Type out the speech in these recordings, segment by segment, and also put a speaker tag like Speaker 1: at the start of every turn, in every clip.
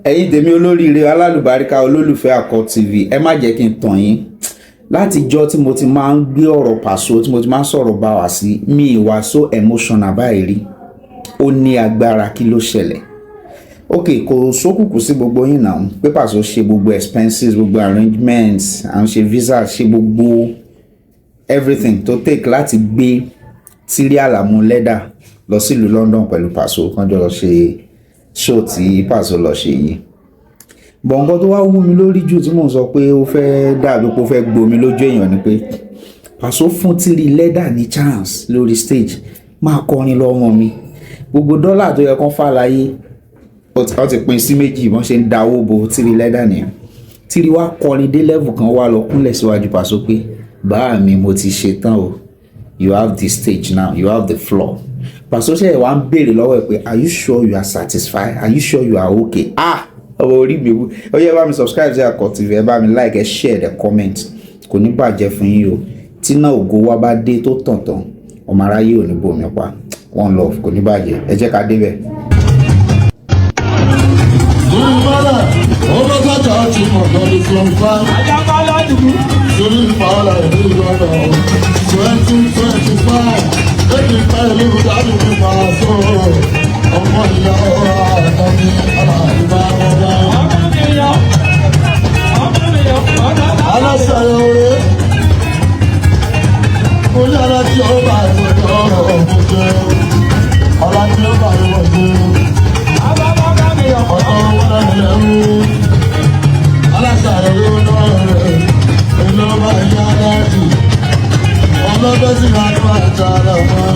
Speaker 1: ẹ̀yin tèmi olóríire alálùbáríkà olólùfẹ́ Àkọ́ TV ẹ má jẹ́ kí n tàn yín látijọ́ tí mo ti máa ń gbé ọ̀rọ̀ Paso tí mo ti máa ń sọ̀rọ̀ bá wa sí mi ìwà so emotional báyìí rí ó ní agbára kí ló ṣẹlẹ̀ ok kò sókùnkùn sí gbogbo yín náà pé Paso ṣe gbogbo expenses gbogbo arrangements à ń ṣe visa ṣe gbogbo everything to take láti gbé Tírí Àlàmú lẹ́dà lọ sílùú London pẹ̀lú Paso kan jọ lọ ṣe show tí Paso lọ ṣe yìí bọ̀ǹkan tó wá wú mi lórí jù tí mò ń sọ pé ó fẹ́ dàbí pé ó fẹ́ gbomi lójú èèyàn ni pé Paso fún Tírí lẹ́dà ní chance lórí stage máa kọrin lọ́mọ mi gbogbo dọ́là tó yẹ kán fàlàyé ó ti pín sí méjì wọ́n ṣe ń dáwó bo Tírí lẹ́dà nìyẹn Tírí wá kọrin dé level kan wá lọ kúnlẹ̀ síwájú Paso pé báà mi mo ti ṣe tán o you have the stage now you have the floor Paso ṣe wá ń béèrè lọ́wọ́ ẹ̀ pé are you sure you are satisfied are you sure you are okay ọmọ orí mi wú ó yẹ bá mi subscribe sí Àkọ́ TV ẹ bá mi like ẹ share ẹ comment kò ní bàjẹ́ fún yín o tí náà ògo wa bá dé tó tàn tán ọmọ aráyé ò ní bomi pa one love kò ní bàjẹ́ ẹ jẹ́ ká débẹ̀.
Speaker 2: ọmọ ìyá ọ̀rọ̀ àtàmì aláìbá aláṣẹ oore mo ní alájí ọba ìwọ̀n ọ̀rọ̀ ọ̀gbọ̀n alájí ọba ìwọ̀n ọ̀tọ̀ wọn lẹ́rú aláṣẹ oore náà rẹ̀ ìlọ́ba ìyá alájí ọlọ́bẹ̀ sí àdúrà ìjà rẹ̀ wọn.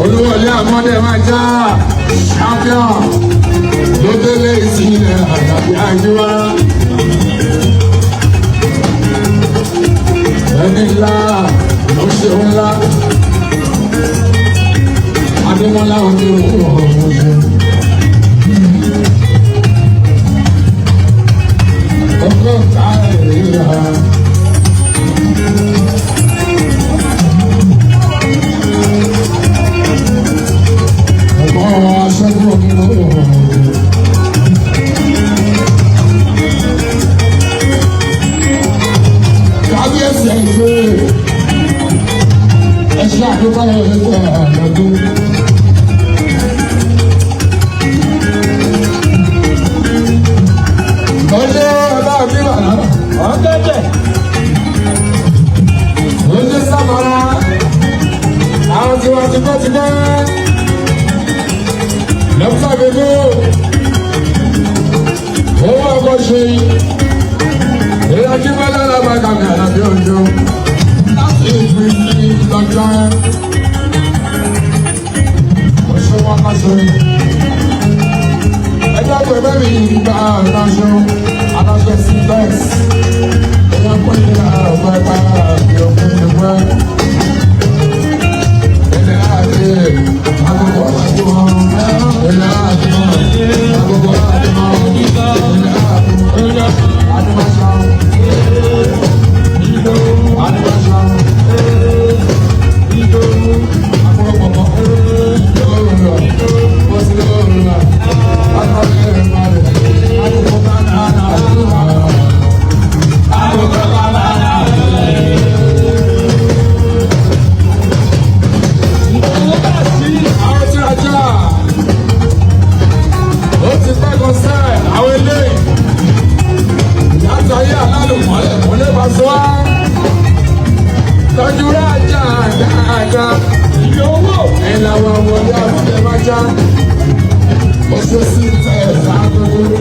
Speaker 2: Olúwọlé àmọ́dé máa já champion ló délé ìsìnlẹ̀ àtàbí àjíwá. Ẹni ńlá ló ṣe ńlá. Adémọ́lá ojú ọ̀hún ṣe. Ọgọ́ta ìrìnà. Kábíyèsí ẹgbẹ́ ẹ̀ṣẹ́ àdúgbò ẹgbẹ́ àgbàdo. Ọjọ́ ọba òbíwà náà, ọ̀gẹ́dẹ̀. Oúnjẹ sábàá, àwọn tiwa tipẹ́tipẹ́. Lọ́pọ̀ gbogbo, owó ọkọ̀ ṣe èyí ọjí mẹ́lẹ́ lọ́gbà kàmì àlàbí òjò láti ìpín ní lọ́jọ́ oṣù wọn kọ́sọ. Ẹjọ́ pé bẹ́ẹ̀ mi gba aláṣọ sí bẹ́ẹ̀s. Ẹjọ́ pé ní ọ̀pọ̀ ẹ̀ka àti òkú ti pẹ́. Ilé àti agogo àti wọn. Ilé àti wọn. Agogo àti wọn. Ilé àti wọn. Adúmọ̀ṣán. Adúmọ̀ṣán. Akọ̀rọ̀pọ̀pọ̀. Bọ́sílẹ̀ akọ̀rẹ́ ìbàdàn. Akọ̀rọ̀ bàbá. Akọ̀rọ̀ bàbá. Àwọn tí a já. Ó ti pẹ́ kọ́ sẹ́ẹ̀ àwọn eléyìí. Látàrí alálùmọ́lẹ̀ mọ́lẹ̀ bá sọ wá. Tọ́jú rájà dáadáa. Ìyówó. Ẹ̀là wọn wọlé àbúlé máa já. Ó ṣe sí tẹ̀ sáàgbogbo.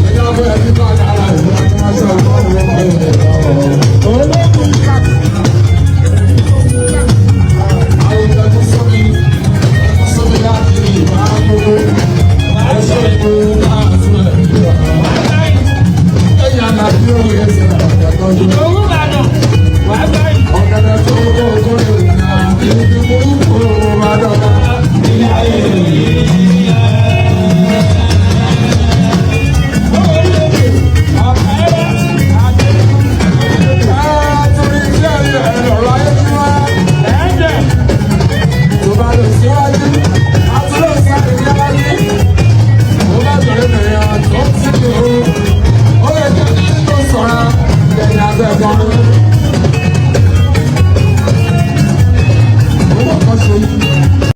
Speaker 2: Ẹ̀yà bẹ́ẹ̀ ní bá dára ìlú àti máa ṣe ọgbọ́n ìwọ̀n ọ̀rẹ́ olóògùn ìkà. Àwọn ìjọba sọ́mi láti ìbá gbogbo. Ẹ̀ṣọ́ ìgbòho láti ẹ̀rọ. Ọ̀gẹ̀dẹ̀ tó kó ìrìnà ìdí burúkú máa dọ̀gá.